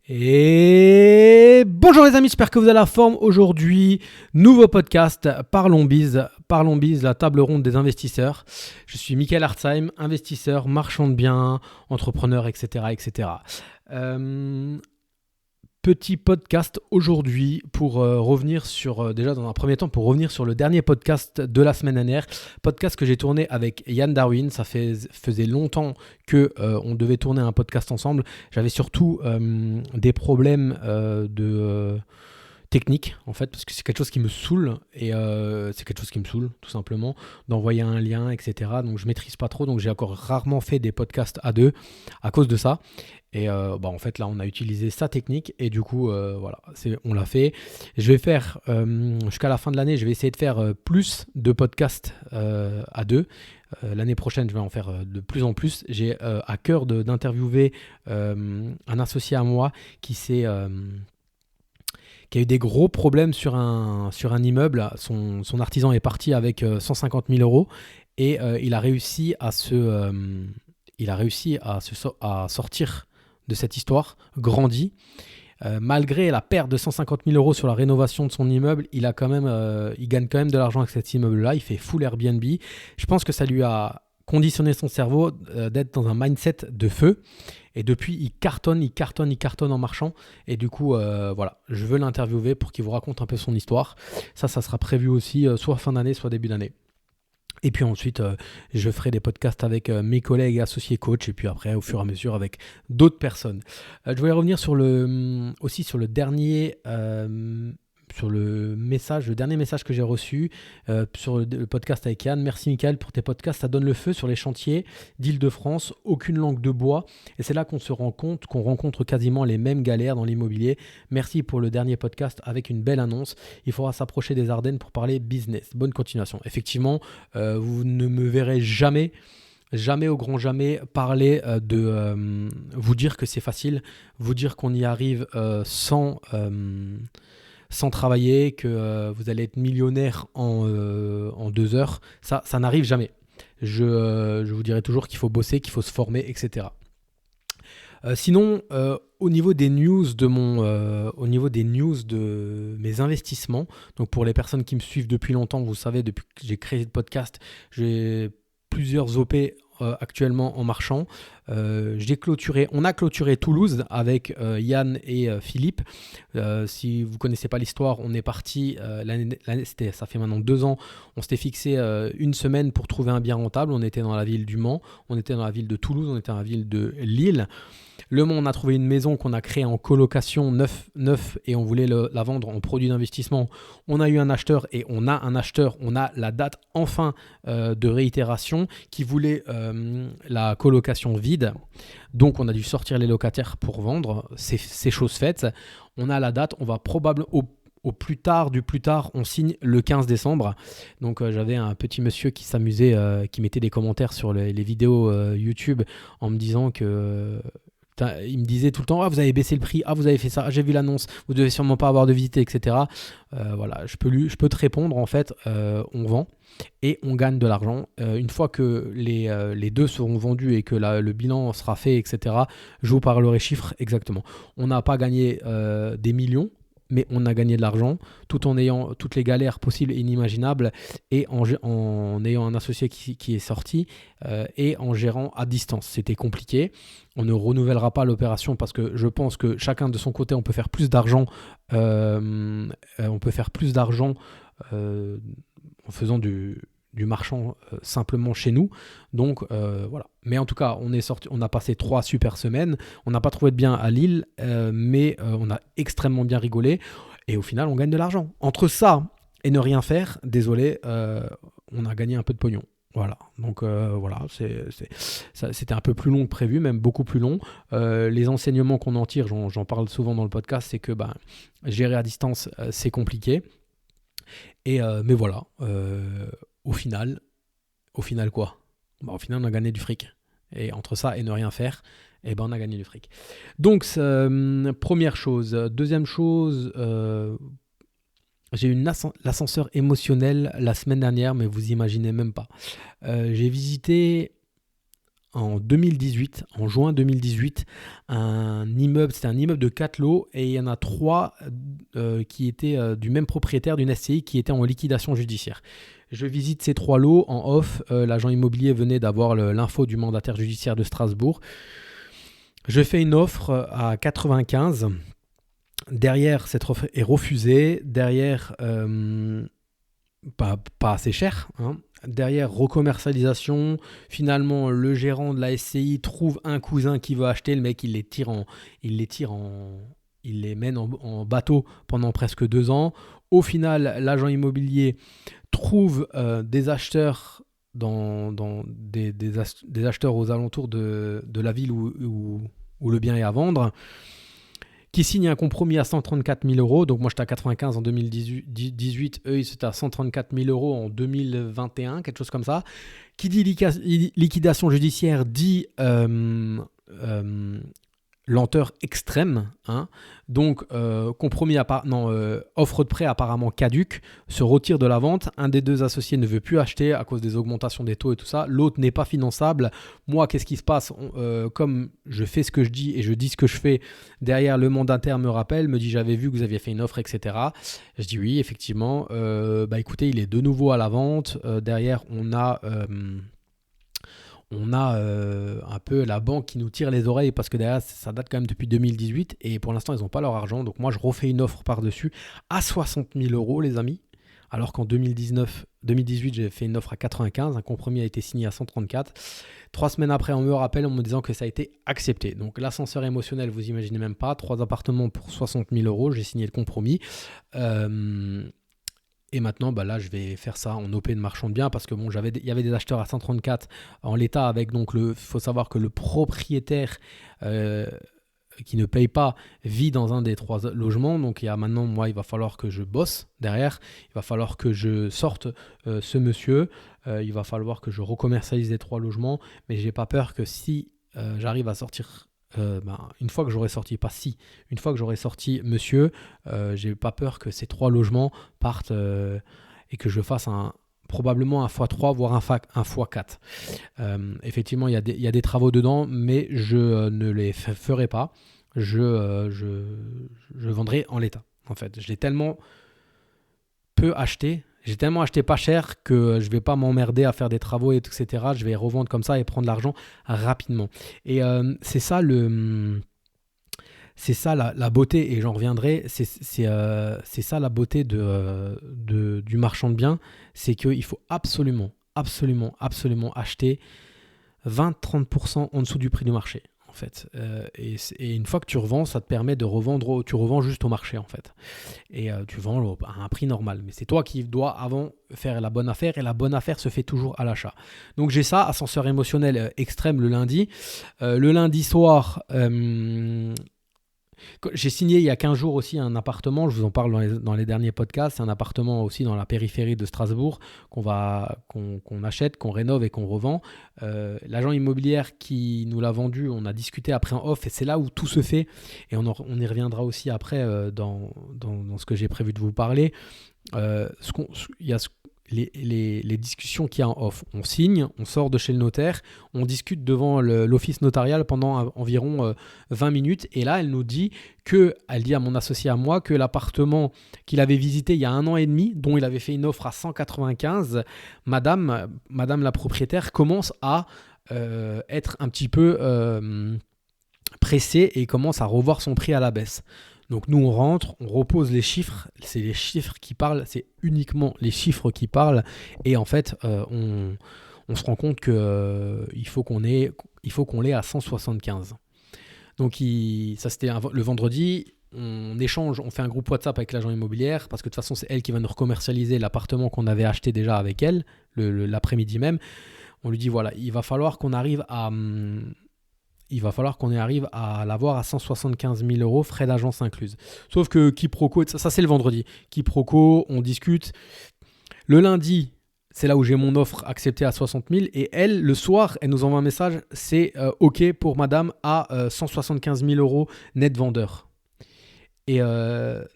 Et bonjour les amis, j'espère que vous avez la forme. Aujourd'hui, nouveau podcast, Parlons Biz, la table ronde des investisseurs. Je suis Michael Hartzheim, investisseur, marchand de biens, entrepreneur, etc. etc. Petit podcast aujourd'hui pour revenir sur, déjà dans un premier temps, pour revenir sur le dernier podcast de la semaine dernière, podcast que j'ai tourné avec Yann Darwin. Ça faisait longtemps qu'on devait tourner un podcast ensemble. J'avais surtout des problèmes technique en fait, parce que c'est quelque chose qui me saoule et c'est quelque chose qui me saoule tout simplement d'envoyer un lien, etc. Donc je maîtrise pas trop, donc j'ai encore rarement fait des podcasts à deux à cause de ça. Et en fait là on a utilisé sa technique et du coup voilà, on l'a fait. Je vais faire jusqu'à la fin de l'année, je vais essayer de faire plus de podcasts à deux. L'année prochaine, je vais en faire de plus en plus. J'ai à cœur d'interviewer un associé à moi qui a eu des gros problèmes sur un immeuble. Son artisan est parti avec 150 000 euros et il a réussi à sortir de cette histoire, grandi. Malgré la perte de 150 000 euros sur la rénovation de son immeuble, il gagne quand même de l'argent avec cet immeuble-là. Il fait full Airbnb. Je pense que ça lui a conditionné son cerveau d'être dans un mindset de feu. Et depuis, il cartonne en marchant. Et du coup, voilà, je veux l'interviewer pour qu'il vous raconte un peu son histoire. Ça sera prévu aussi, soit fin d'année, soit début d'année. Et puis ensuite, je ferai des podcasts avec mes collègues et associés coach. Et puis après, au fur et à mesure, avec d'autres personnes. Je voulais revenir aussi sur le dernier... sur le dernier message que j'ai reçu sur le podcast avec Yann. Merci Michael pour tes podcasts, ça donne le feu sur les chantiers d'Île-de-France, aucune langue de bois. Et c'est là qu'on se rend compte qu'on rencontre quasiment les mêmes galères dans l'immobilier. Merci pour le dernier podcast avec une belle annonce. Il faudra s'approcher des Ardennes pour parler business. Bonne continuation. Effectivement, vous ne me verrez jamais au grand jamais parler de vous dire que c'est facile, vous dire qu'on y arrive sans travailler, que vous allez être millionnaire en 2 heures. Ça n'arrive jamais. Je vous dirai toujours qu'il faut bosser, qu'il faut se former, etc. Sinon, au niveau des news de mes investissements, donc pour les personnes qui me suivent depuis longtemps, vous savez, depuis que j'ai créé le podcast, j'ai plusieurs OP actuellement en marchand. On a clôturé Toulouse avec Yann et Philippe. Si vous ne connaissez pas l'histoire, on est parti, ça fait maintenant 2 ans, on s'était fixé une semaine pour trouver un bien rentable. On était dans la ville du Mans, on était dans la ville de Toulouse, on était dans la ville de Lille. Le Mans, on a trouvé une maison qu'on a créée en colocation neuf et on voulait la vendre en produit d'investissement. On a eu un acheteur et on a la date enfin de réitération qui voulait la colocation vide. Donc on a dû sortir les locataires pour vendre. C'est chose faite. On a la date, on va probablement au plus tard, on signe le 15 décembre. Donc j'avais un petit monsieur qui s'amusait, qui mettait des commentaires sur les vidéos YouTube en me disant que... il me disait tout le temps, ah, vous avez baissé le prix, ah, vous avez fait ça, ah, j'ai vu l'annonce, vous devez sûrement pas avoir de visite, etc. Voilà, je peux te répondre, en fait, on vend et on gagne de l'argent. Une fois que les deux seront vendus et que le bilan sera fait, etc., je vous parlerai chiffres exactement. On n'a pas gagné des millions, mais on a gagné de l'argent tout en ayant toutes les galères possibles et inimaginables et en ayant un associé qui est sorti et en gérant à distance. C'était compliqué. On ne renouvellera pas l'opération parce que je pense que chacun de son côté, on peut faire plus d'argent. En faisant du marchand simplement chez nous. Donc voilà. Mais en tout cas, on a passé 3 super semaines. On n'a pas trouvé de bien à Lille, mais on a extrêmement bien rigolé. Et au final, on gagne de l'argent. Entre ça et ne rien faire, désolé, on a gagné un peu de pognon. Voilà, donc voilà, c'était un peu plus long que prévu, même beaucoup plus long. Les enseignements qu'on en tire, j'en parle souvent dans le podcast, c'est que gérer à distance, c'est compliqué. Mais voilà, au final quoi ? Au final, on a gagné du fric. Et entre ça et ne rien faire, on a gagné du fric. Donc, première chose. Deuxième chose, j'ai eu l'ascenseur émotionnel la semaine dernière, mais vous imaginez même pas. J'ai visité en 2018, en juin 2018, c'était un immeuble de 4 lots et il y en a 3 qui étaient du même propriétaire d'une SCI qui étaient en liquidation judiciaire. Je visite ces 3 lots en off. L'agent immobilier venait d'avoir l'info du mandataire judiciaire de Strasbourg. Je fais une offre à 95. Derrière, cette offre est refusée. Derrière, pas assez cher. Derrière, recommercialisation. Finalement, le gérant de la SCI trouve un cousin qui veut acheter. Le mec, il les mène en bateau pendant presque 2 ans. Au final, l'agent immobilier trouve des acheteurs des acheteurs aux alentours de la ville où le bien est à vendre, qui signent un compromis à 134 000 euros. Donc moi j'étais à 95 en 2018, eux ils étaient à 134 000 euros en 2021, quelque chose comme ça. Qui dit liquidation judiciaire dit lenteur extrême, donc compromis offre de prêt apparemment caduque, se retire de la vente, un des 2 associés ne veut plus acheter à cause des augmentations des taux et tout ça, l'autre n'est pas finançable. Moi, qu'est-ce qui se passe? Comme je fais ce que je dis et je dis ce que je fais, derrière le mandataire me rappelle, me dit j'avais vu que vous aviez fait une offre, etc. Je dis oui, effectivement, écoutez, il est de nouveau à la vente. Derrière on a un peu la banque qui nous tire les oreilles parce que derrière ça date quand même depuis 2018 et pour l'instant ils n'ont pas leur argent. Donc moi je refais une offre par-dessus à 60 000 euros les amis, alors qu'en 2018 j'ai fait une offre à 95, un compromis a été signé à 134. 3 semaines après on me rappelle en me disant que ça a été accepté. Donc l'ascenseur émotionnel, vous imaginez même pas, 3 appartements pour 60 000 euros, j'ai signé le compromis. Et maintenant, là, je vais faire ça en OP de marchand de biens parce que il y avait des acheteurs à 134 en l'état avec faut savoir que le propriétaire qui ne paye pas vit dans un des 3 logements. Donc maintenant, moi, il va falloir que je bosse derrière. Il va falloir que je sorte ce monsieur. Il va falloir que je recommercialise les 3 logements. Mais j'ai pas peur que si j'arrive à sortir... une fois que j'aurai sorti, une fois que j'aurai sorti monsieur, j'ai pas peur que ces 3 logements partent et que je fasse probablement un x3 voire un x4. Effectivement, il y a des travaux dedans, mais je ne les ferai pas. Je vendrai en l'état. En fait, je l'ai tellement peu acheté. J'ai tellement acheté pas cher que je vais pas m'emmerder à faire des travaux, etc. Je vais revendre comme ça et prendre l'argent rapidement. Et c'est ça la beauté, et j'en reviendrai, c'est ça la beauté du marchand de biens, c'est qu'il faut absolument acheter 20-30% en dessous du prix du marché. En fait. Et une fois que tu revends, ça te permet de revendre, tu revends juste au marché en fait. Et tu vends à un prix normal. Mais c'est toi qui dois avant faire la bonne affaire, et la bonne affaire se fait toujours à l'achat. Donc j'ai ça, ascenseur émotionnel extrême le lundi. Le lundi soir, j'ai signé il y a 15 jours aussi un appartement, je vous en parle dans les derniers podcasts, c'est un appartement aussi dans la périphérie de Strasbourg qu'on achète, qu'on rénove et qu'on revend. L'agent immobilier qui nous l'a vendu, on a discuté après en off et c'est là où tout se fait, et on y reviendra aussi après dans ce que j'ai prévu de vous parler. Il y a les discussions qu'il y a en off. On signe, on sort de chez le notaire, on discute devant l'office notarial pendant environ 20 minutes. Et là, elle dit à mon associé à moi que l'appartement qu'il avait visité il y a 1 an et demi, dont il avait fait une offre à 195, madame la propriétaire commence à être un petit peu pressée et commence à revoir son prix à la baisse. Donc nous on rentre, on repose les chiffres, c'est les chiffres qui parlent, c'est uniquement les chiffres qui parlent, et en fait on se rend compte que il faut qu'on l'ait à 175. Donc ça c'était le vendredi, on échange, on fait un groupe WhatsApp avec l'agent immobilier parce que de toute façon c'est elle qui va nous recommercialiser l'appartement qu'on avait acheté déjà avec elle l'après-midi même. On lui dit voilà, il va falloir qu'on arrive à l'avoir à 175 000 euros, frais d'agence incluses. Sauf que quiproquo, ça c'est le vendredi. Quiproquo, on discute. Le lundi, c'est là où j'ai mon offre acceptée à 60 000. Et elle, le soir, elle nous envoie un message, c'est OK pour madame à 175 000 euros net vendeur. Et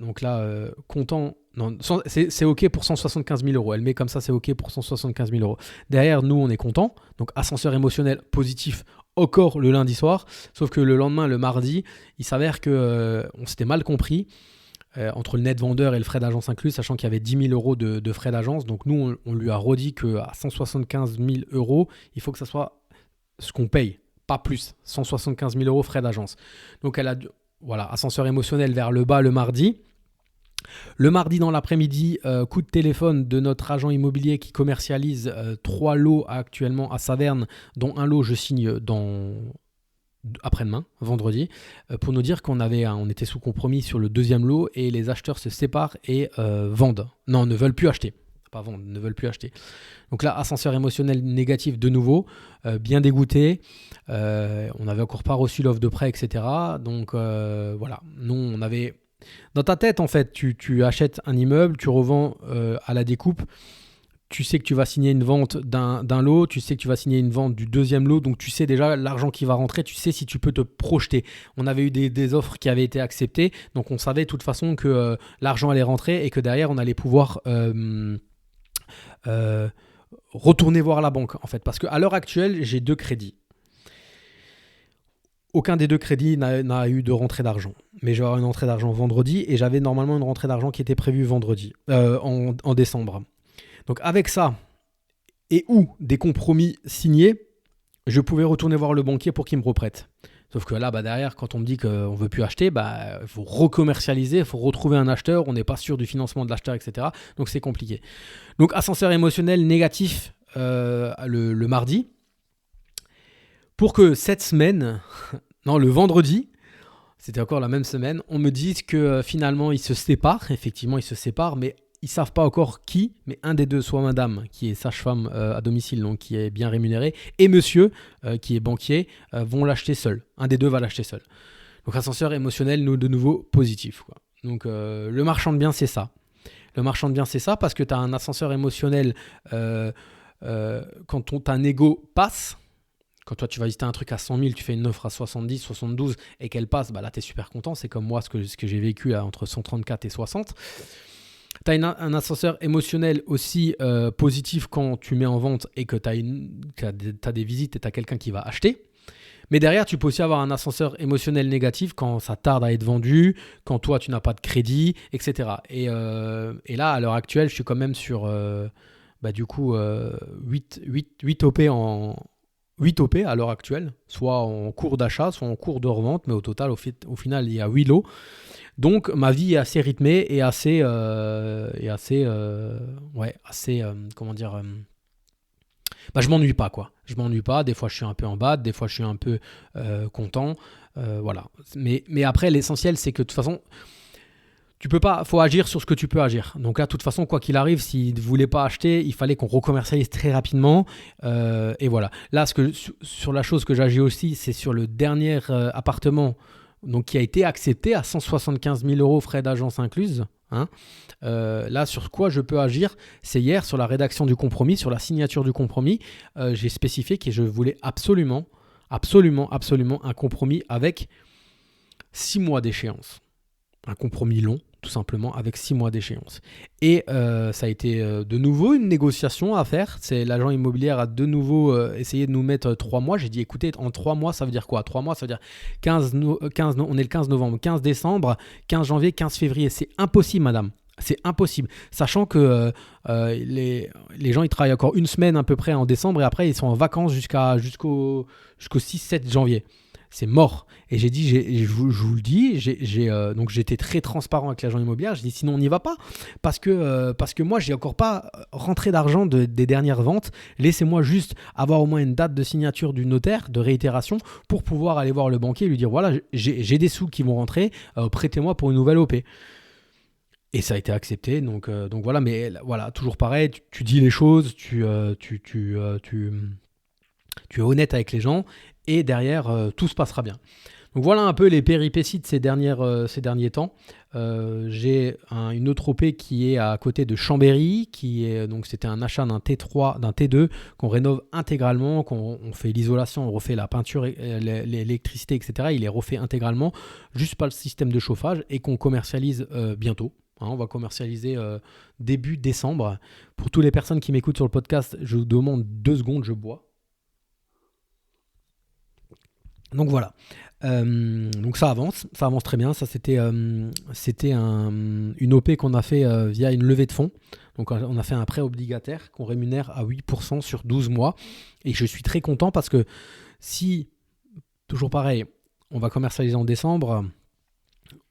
donc là, comptant... Non, c'est OK pour 175 000 euros. Elle met comme ça, c'est OK pour 175 000 euros. Derrière, nous, on est content. Donc, ascenseur émotionnel positif encore le lundi soir. Sauf que le lendemain, le mardi, il s'avère qu'on s'était mal compris entre le net vendeur et le frais d'agence inclus, sachant qu'il y avait 10 000 euros de frais d'agence. Donc, nous, on lui a redit qu'à 175 000 euros, il faut que ça soit ce qu'on paye, pas plus. 175 000 euros frais d'agence. Donc, elle a... Voilà, ascenseur émotionnel vers le bas le mardi. Le mardi dans l'après-midi, coup de téléphone de notre agent immobilier qui commercialise 3 lots actuellement à Saverne, dont un lot je signe après-demain, vendredi, pour nous dire on était sous compromis sur le deuxième lot et les acheteurs se séparent et vendent. Non, ne veulent plus acheter. Pas vendre, ne veulent plus acheter. Donc là, ascenseur émotionnel négatif de nouveau, bien dégoûté. On n'avait encore pas reçu l'offre de prêt, etc. Donc voilà, nous on avait... Dans ta tête, en fait, tu achètes un immeuble, tu revends à la découpe, tu sais que tu vas signer une vente d'un lot, tu sais que tu vas signer une vente du deuxième lot, donc tu sais déjà l'argent qui va rentrer, tu sais si tu peux te projeter. On avait eu des offres qui avaient été acceptées, donc on savait de toute façon que l'argent allait rentrer et que derrière, on allait pouvoir retourner voir la banque, en fait. Parce qu'à l'heure actuelle, j'ai 2 crédits. Aucun des 2 crédits n'a eu de rentrée d'argent. Mais je vais avoir une rentrée d'argent vendredi et j'avais normalement une rentrée d'argent qui était prévue vendredi, en décembre. Donc avec ça et ou des compromis signés, je pouvais retourner voir le banquier pour qu'il me reprête. Sauf que là, derrière, quand on me dit qu'on ne veut plus acheter, il faut recommercialiser, il faut retrouver un acheteur, on n'est pas sûr du financement de l'acheteur, etc. Donc c'est compliqué. Donc ascenseur émotionnel négatif le mardi. Pour que cette semaine, non, le vendredi, c'était encore la même semaine, on me dise que finalement ils se séparent. Effectivement, ils se séparent, mais ils ne savent pas encore qui, mais un des deux, soit madame, qui est sage-femme à domicile, donc qui est bien rémunérée, et monsieur, qui est banquier, vont l'acheter seul. Un des deux va l'acheter seul. Donc ascenseur émotionnel, nous, de nouveau, positif, quoi. Donc le marchand de biens, c'est ça. Le marchand de biens, c'est ça, parce que tu as un ascenseur émotionnel quand ta négo passe. Quand toi, tu vas visiter un truc à 100 000, tu fais une offre à 70, 72 et qu'elle passe, là, tu es super content. C'est comme moi, ce que j'ai vécu là, entre 134 et 60. Tu as un ascenseur émotionnel aussi positif quand tu mets en vente et que tu as des visites et tu as quelqu'un qui va acheter. Mais derrière, tu peux aussi avoir un ascenseur émotionnel négatif quand ça tarde à être vendu, quand toi, tu n'as pas de crédit, etc. Et là, à l'heure actuelle, je suis quand même sur 8 OP 8 OP à l'heure actuelle, soit en cours d'achat, soit en cours de revente, mais au total, au final, il y a 8 lots. Donc, ma vie est assez rythmée et je m'ennuie pas, quoi. Je m'ennuie pas. Des fois, je suis un peu en bas, des fois, je suis un peu content. Voilà. Mais après, l'essentiel, c'est que de toute façon, tu peux pas, faut agir sur ce que tu peux agir. Donc là, de toute façon, quoi qu'il arrive, s'il ne voulait pas acheter, il fallait qu'on recommercialise très rapidement. Et voilà. Là, sur la chose que j'agis aussi, c'est sur le dernier appartement donc, qui a été accepté à 175 000 euros frais d'agence incluse. Là, sur quoi je peux agir, c'est hier, sur la rédaction du compromis, sur la signature du compromis, j'ai spécifié que je voulais absolument un compromis avec 6 mois d'échéance. Un compromis long, tout simplement, avec 6 mois d'échéance. Et ça a été de nouveau une négociation à faire. L'agent immobilier a de nouveau essayé de nous mettre 3 mois. J'ai dit, écoutez, en 3 mois, ça veut dire quoi ? 3 mois, ça veut dire on est le 15 novembre, 15 décembre, 15 janvier, 15 février. C'est impossible, madame. C'est impossible. Sachant que les gens, ils travaillent encore une semaine à peu près en décembre et après, ils sont en vacances jusqu'au 6-7 janvier. C'est mort. Et j'ai dit, je vous le dis, donc j'étais très transparent avec l'agent immobilier. J'ai dit, sinon on n'y va pas. Parce que moi, j'ai encore pas rentré d'argent des dernières ventes. Laissez-moi juste avoir au moins une date de signature du notaire, de réitération, pour pouvoir aller voir le banquier et lui dire, voilà, j'ai des sous qui vont rentrer, prêtez-moi pour une nouvelle OP. Et ça a été accepté. Donc voilà, mais voilà, toujours pareil, tu dis les choses, tu es honnête avec les gens et derrière, tout se passera bien. Donc voilà un peu les péripéties de ces derniers temps. J'ai une autre OP qui est à côté de Chambéry, donc c'était un achat d'un T3, d'un T2 qu'on rénove intégralement, on fait l'isolation, on refait la peinture, l'électricité, etc. Il est refait intégralement, juste pas le système de chauffage, et qu'on commercialise bientôt. On va commercialiser début décembre. Pour toutes les personnes qui m'écoutent sur le podcast, je vous demande 2 secondes, je bois. Donc voilà. Donc ça avance très bien. Ça c'était une OP qu'on a fait via une levée de fonds. Donc on a fait un prêt obligataire qu'on rémunère à 8% sur 12 mois. Et je suis très content parce que si, toujours pareil, on va commercialiser en décembre,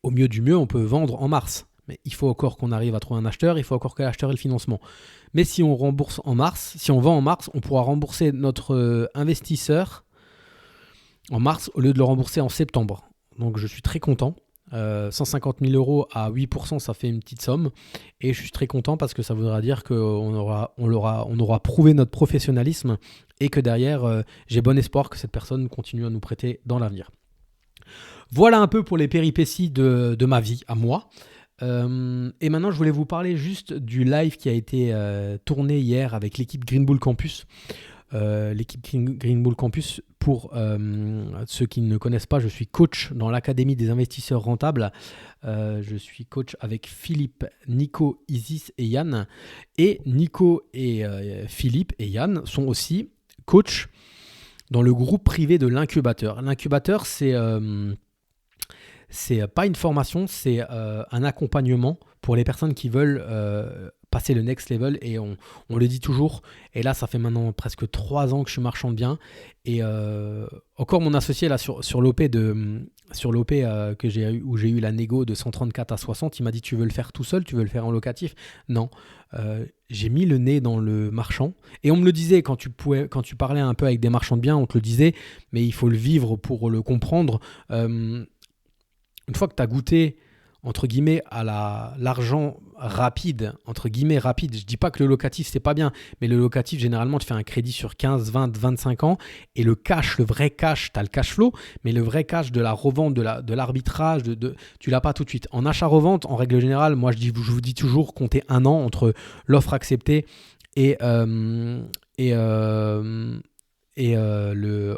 au mieux du mieux, on peut vendre en mars. Mais il faut encore qu'on arrive à trouver un acheteur, il faut encore que l'acheteur ait le financement. Mais si on rembourse en mars, si on vend en mars, on pourra rembourser notre investisseur en mars au lieu de le rembourser en septembre. Donc je suis très content. 150 000 euros à 8%, ça fait une petite somme. Et je suis très content parce que ça voudra dire qu'on aura prouvé notre professionnalisme et que derrière, j'ai bon espoir que cette personne continue à nous prêter dans l'avenir. Voilà un peu pour les péripéties de ma vie à moi. Et maintenant, je voulais vous parler juste du live qui a été tourné hier avec l'équipe Green Bull Campus. L'équipe Green Bull Campus, pour ceux qui ne connaissent pas, je suis coach dans l'Académie des investisseurs rentables. Je suis coach avec Philippe, Nico, Isis et Yann. Et Nico et Philippe et Yann sont aussi coachs dans le groupe privé de l'incubateur. L'incubateur, c'est pas une formation, c'est un accompagnement pour les personnes qui veulent passer le next level, et on le dit toujours, et là ça fait maintenant presque 3 ans que je suis marchand de biens, et encore mon associé là sur l'OP que j'ai eu, où j'ai eu la négo de 134 à 60, il m'a dit: tu veux le faire tout seul, tu veux le faire en locatif? Non, j'ai mis le nez dans le marchand, et on me le disait quand tu parlais un peu avec des marchands de biens, on te le disait, mais il faut le vivre pour le comprendre. Une fois que tu as goûté, entre guillemets, à l'argent rapide, entre guillemets rapide, je ne dis pas que le locatif, c'est pas bien, mais le locatif, généralement, tu fais un crédit sur 15, 20, 25 ans, et le cash, le vrai cash, tu as le cash flow, mais le vrai cash de la revente, de l'arbitrage, tu l'as pas tout de suite. En achat-revente, en règle générale, moi, je vous dis toujours, comptez 1 an entre l'offre acceptée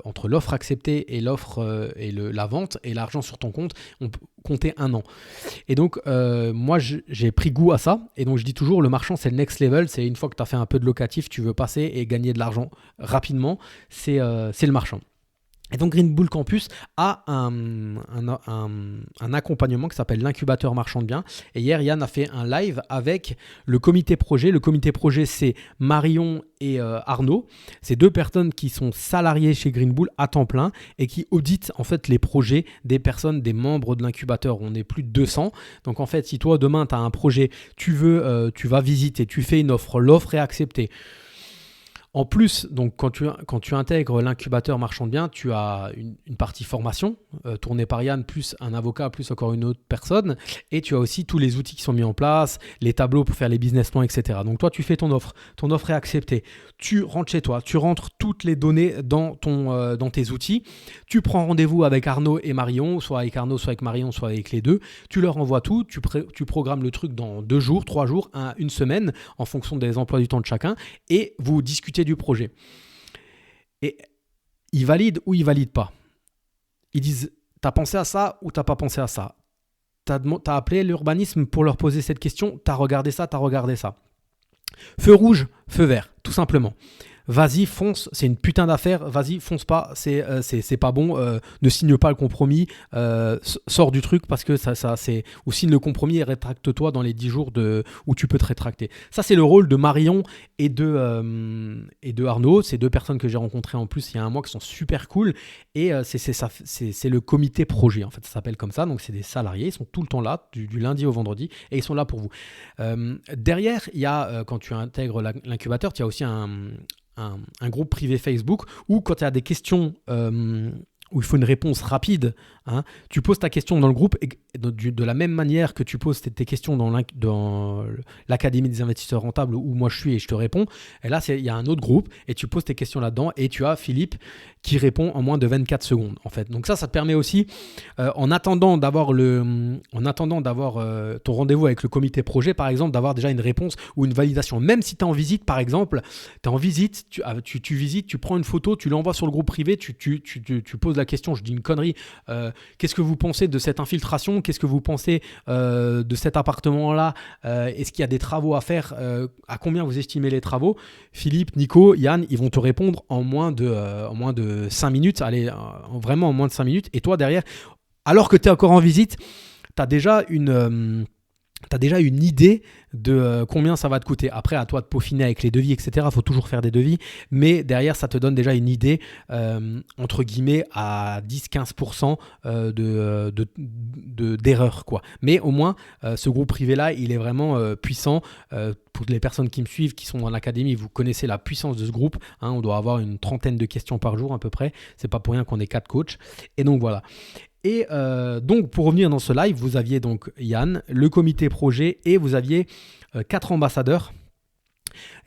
entre l'offre acceptée et l'offre la vente et l'argent sur ton compte, on peut compter 1 an. Et donc, moi, j'ai pris goût à ça. Et donc, je dis toujours, le marchand, c'est le next level. C'est une fois que tu as fait un peu de locatif, tu veux passer et gagner de l'argent rapidement. C'est le marchand. Et donc Green Bull Campus a un accompagnement qui s'appelle l'incubateur marchand de biens. Et hier, Yann a fait un live avec le comité projet. Le comité projet, c'est Marion et Arnaud. C'est 2 personnes qui sont salariées chez Green Bull à temps plein et qui auditent en fait les projets des personnes, des membres de l'incubateur. On est plus de 200. Donc en fait, si toi demain tu as un projet, tu vas visiter, tu fais une offre, l'offre est acceptée. En plus, donc, quand tu intègres l'incubateur marchand de biens, tu as une partie formation tournée par Yann, plus un avocat, plus encore une autre personne. Et tu as aussi tous les outils qui sont mis en place, les tableaux pour faire les business plans, etc. Donc toi, tu fais ton offre est acceptée. Tu rentres chez toi, tu rentres toutes les données dans tes outils. Tu prends rendez-vous avec Arnaud et Marion, soit avec Arnaud, soit avec Marion, soit avec les 2. Tu leur envoies tout, tu programmes le truc dans 2 jours, 3 jours, 1 semaine, en fonction des emplois du temps de chacun, et vous discutez du projet. Et ils valident ou ils valident pas. Ils disent: t'as pensé à ça ou t'as pas pensé à ça? T'as appelé l'urbanisme pour leur poser cette question? T'as regardé ça? Feu rouge, feu vert, tout simplement. Vas-y, fonce, c'est une putain d'affaire, vas-y, fonce pas, c'est pas bon, ne signe pas le compromis, sors du truc parce que ça c'est, ou signe le compromis et rétracte-toi dans les 10 jours où tu peux te rétracter. Ça, c'est le rôle de Marion et de Arnaud, ces 2 personnes que j'ai rencontrées en plus il y a 1 mois qui sont super cool, et c'est le comité projet, en fait, ça s'appelle comme ça, donc c'est des salariés, ils sont tout le temps là, du lundi au vendredi, et ils sont là pour vous. Derrière, il y a, quand tu intègres l'incubateur, tu as aussi un groupe privé Facebook où quand il y a des questions où il faut une réponse rapide, hein, tu poses ta question dans le groupe et de la même manière que tu poses tes questions dans l'Académie des investisseurs rentables où moi je suis et je te réponds. Et là, il y a un autre groupe et tu poses tes questions là-dedans et tu as Philippe qui répond en moins de 24 secondes en fait. Donc ça te permet aussi, en attendant d'avoir ton rendez-vous avec le comité projet par exemple, d'avoir déjà une réponse ou une validation. Même si tu es en visite par exemple, tu es en visite, tu visites, tu prends une photo, tu l'envoies sur le groupe privé, tu poses la question, je dis une connerie, qu'est-ce que vous pensez de cette infiltration, qu'est-ce que vous pensez de cet appartement-là, est-ce qu'il y a des travaux à faire, à combien vous estimez les travaux? Philippe, Nico, Yann, ils vont te répondre en moins de 5 minutes, vraiment en moins de 5 minutes, et toi derrière, alors que tu es encore en visite, tu as déjà une idée de combien ça va te coûter. Après, à toi de peaufiner avec les devis, etc. Il faut toujours faire des devis. Mais derrière, ça te donne déjà une idée, entre guillemets, à 10-15% d'erreur, quoi. Mais au moins, ce groupe privé-là, il est vraiment puissant. Pour les personnes qui me suivent, qui sont dans l'académie, vous connaissez la puissance de ce groupe. Hein, on doit avoir une 30aine de questions par jour à peu près. C'est pas pour rien qu'on est 4 coachs. Et donc, voilà. Et donc, pour revenir dans ce live, vous aviez donc Yann, le comité projet et vous aviez 4 ambassadeurs.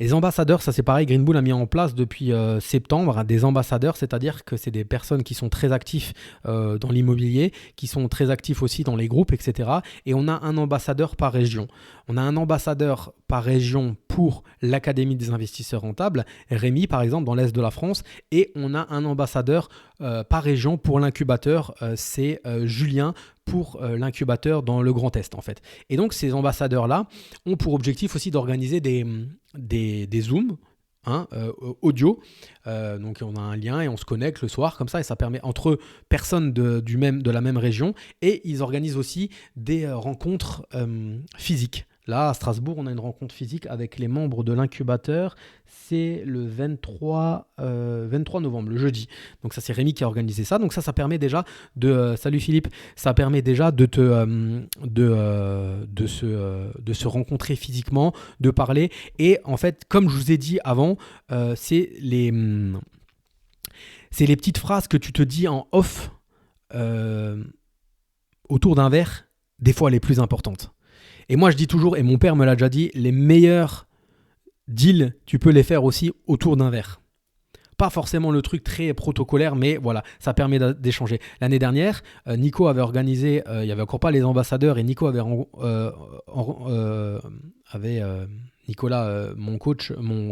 Les ambassadeurs, ça c'est pareil, Green Bull a mis en place depuis septembre des ambassadeurs, c'est-à-dire que c'est des personnes qui sont très actifs dans l'immobilier, qui sont très actifs aussi dans les groupes, etc. Et on a un ambassadeur par région. On a un ambassadeur par région pour l'Académie des investisseurs rentables, Rémi par exemple dans l'Est de la France, et on a un ambassadeur par région pour l'incubateur, c'est Julien pour l'incubateur dans le Grand Est en fait. Et donc ces ambassadeurs-là ont pour objectif aussi d'organiser des Zooms, hein, audio. Donc on a un lien et on se connecte le soir comme ça et ça permet entre personnes de la même région et ils organisent aussi des rencontres physiques. Là, à Strasbourg, on a une rencontre physique avec les membres de l'incubateur. C'est le 23 novembre, le jeudi. Donc ça, c'est Rémi qui a organisé ça. Donc ça permet déjà de... salut Philippe. Ça permet déjà de se rencontrer physiquement, de parler. Et en fait, comme je vous ai dit avant, c'est les petites phrases que tu te dis en off autour d'un verre, des fois les plus importantes. Et moi, je dis toujours, et mon père me l'a déjà dit, les meilleurs deals, tu peux les faire aussi autour d'un verre. Pas forcément le truc très protocolaire, mais voilà, ça permet d'échanger. L'année dernière, Nico avait organisé, il n'y avait encore pas les ambassadeurs, et Nico Nicolas, mon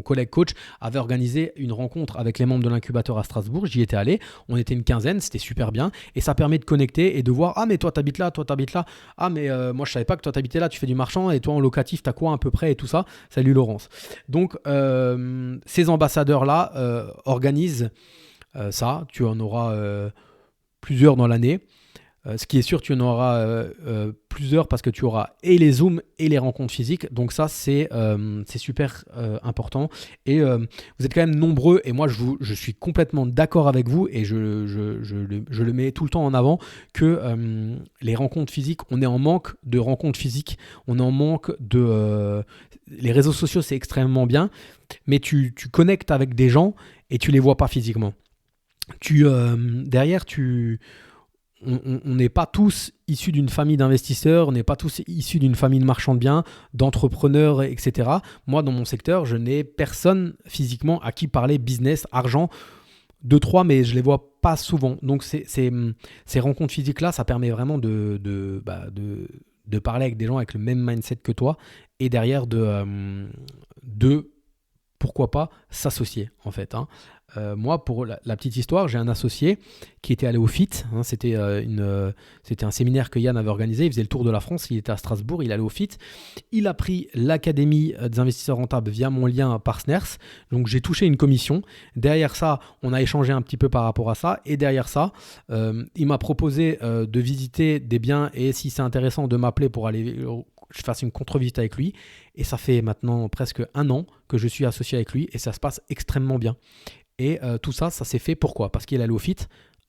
collègue coach, avait organisé une rencontre avec les membres de l'incubateur à Strasbourg. J'y étais allé, on était une quinzaine, c'était super bien. Et ça permet de connecter et de voir, ah mais toi t'habites là, toi t'habites là. Ah mais moi je savais pas que toi t'habitais là, tu fais du marchand et toi en locatif t'as quoi à peu près et tout ça. Salut Laurence. Donc ces ambassadeurs-là organisent ça, tu en auras plusieurs dans l'année. Ce qui est sûr, tu en auras plusieurs parce que tu auras et les Zooms et les rencontres physiques. Donc ça, c'est super important. Et vous êtes quand même nombreux. Et moi, je suis complètement d'accord avec vous. Et je le mets tout le temps en avant que les rencontres physiques, on est en manque de rencontres physiques. On est en manque de... les réseaux sociaux, c'est extrêmement bien. Mais tu connectes avec des gens et tu les vois pas physiquement. Derrière, on n'est pas tous issus d'une famille d'investisseurs, on n'est pas tous issus d'une famille de marchands de biens, d'entrepreneurs, etc. Moi, dans mon secteur, je n'ai personne physiquement à qui parler business, argent, 2-3, mais je ne les vois pas souvent. Donc, ces rencontres physiques-là, ça permet vraiment de parler avec des gens avec le même mindset que toi et derrière de pourquoi pas s'associer, en fait, hein. Moi, pour la petite histoire, j'ai un associé qui était allé au FIT. Hein, c'était un séminaire que Yann avait organisé. Il faisait le tour de la France. Il était à Strasbourg. Il allait au FIT. Il a pris l'Académie des investisseurs rentables via mon lien Partners. Donc, j'ai touché une commission. Derrière ça, on a échangé un petit peu par rapport à ça. Et derrière ça, il m'a proposé de visiter des biens et si c'est intéressant de m'appeler pour aller... je fasse une contre-visite avec lui. Et ça fait maintenant presque 1 an que je suis associé avec lui et ça se passe extrêmement bien. Et tout ça, ça s'est fait pourquoi ? Parce qu'il allait au FIT.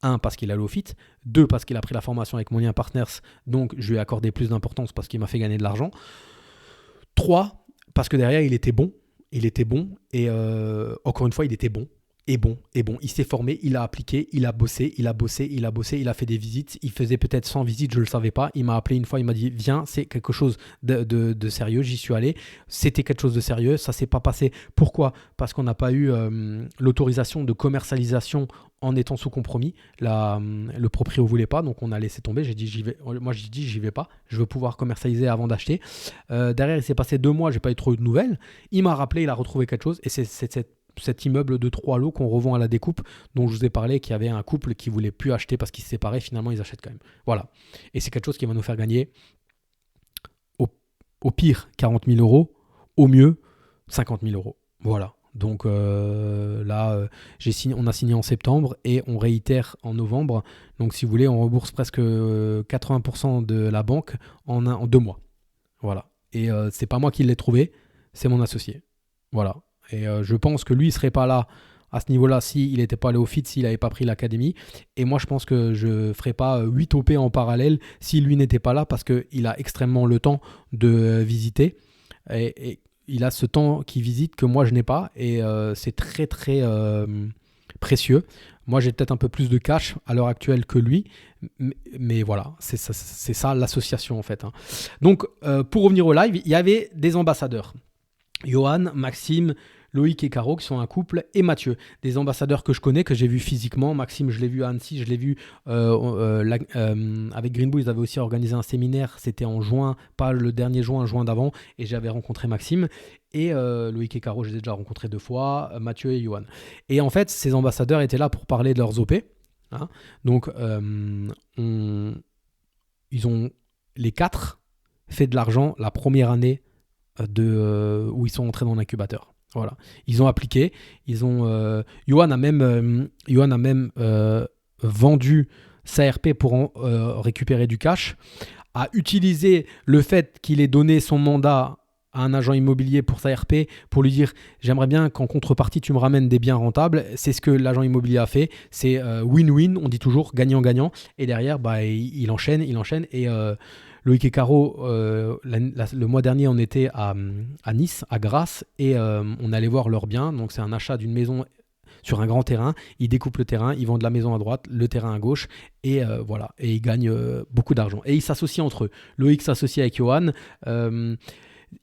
1, parce qu'il allait au FIT. 2, parce qu'il a pris la formation avec mon lien Partners. Donc, je lui ai accordé plus d'importance parce qu'il m'a fait gagner de l'argent. 3, parce que derrière, il était bon. Il était bon. Et encore une fois, il était bon. il s'est formé, il a appliqué, il a bossé, il a fait des visites, il faisait peut-être 100 visites, je ne le savais pas, il m'a appelé une fois, il m'a dit viens, c'est quelque chose de sérieux, j'y suis allé, c'était quelque chose de sérieux, ça s'est pas passé. Pourquoi ? Parce qu'on n'a pas eu l'autorisation de commercialisation en étant sous compromis, le proprio voulait pas, donc on a laissé tomber, j'ai dit j'y vais pas, je veux pouvoir commercialiser avant d'acheter. Derrière il s'est passé 2 mois, j'ai pas eu trop de nouvelles, il m'a rappelé, il a retrouvé quelque chose, et c'est cet immeuble de 3 lots qu'on revend à la découpe, dont je vous ai parlé, qu'il y avait un couple qui voulait plus acheter parce qu'ils se séparaient, finalement ils achètent quand même. Voilà. Et c'est quelque chose qui va nous faire gagner au pire 40 000 euros, au mieux 50 000 euros. Voilà. Donc là, on a signé en septembre et on réitère en novembre. Donc si vous voulez, on rembourse presque 80% de la banque en 2 mois. Voilà. Et c'est pas moi qui l'ai trouvé, c'est mon associé. Voilà. Et je pense que lui, il ne serait pas là à ce niveau-là s'il n'était pas allé au FIT, s'il n'avait pas pris l'académie. Et moi, je pense que je ne ferais pas 8 OP en parallèle si lui n'était pas là parce qu'il a extrêmement le temps de visiter. Et il a ce temps qu'il visite que moi, je n'ai pas. Et c'est très, très précieux. Moi, j'ai peut-être un peu plus de cash à l'heure actuelle que lui. Mais voilà, c'est ça l'association en fait. Hein. Donc, pour revenir au live, il y avait des ambassadeurs. Johan, Maxime, Loïc et Caro qui sont un couple et Mathieu, des ambassadeurs que je connais, que j'ai vu physiquement. Maxime, je l'ai vu à Annecy, je l'ai vu avec Green Bull, ils avaient aussi organisé un séminaire, c'était en juin, pas le dernier juin d'avant, et j'avais rencontré Maxime. Et Loïc et Caro, je les ai déjà rencontrés 2 fois, Mathieu et Johan. Et en fait, ces ambassadeurs étaient là pour parler de leurs OP. Hein. Donc, ils ont les 4 fait de l'argent la première année où ils sont entrés dans l'incubateur. Voilà. Ils ont appliqué. Johan a même vendu sa RP pour récupérer du cash, a utilisé le fait qu'il ait donné son mandat à un agent immobilier pour sa RP pour lui dire j'aimerais bien qu'en contrepartie tu me ramènes des biens rentables. C'est ce que l'agent immobilier a fait. C'est win-win, on dit toujours gagnant-gagnant. Et derrière, il enchaîne. Et Loïc et Caro, le mois dernier, on était à Nice, à Grasse, et on allait voir leurs biens. Donc, c'est un achat d'une maison sur un grand terrain. Ils découpent le terrain, ils vendent la maison à droite, le terrain à gauche, et voilà. Et ils gagnent beaucoup d'argent. Et ils s'associent entre eux. Loïc s'associe avec Johan.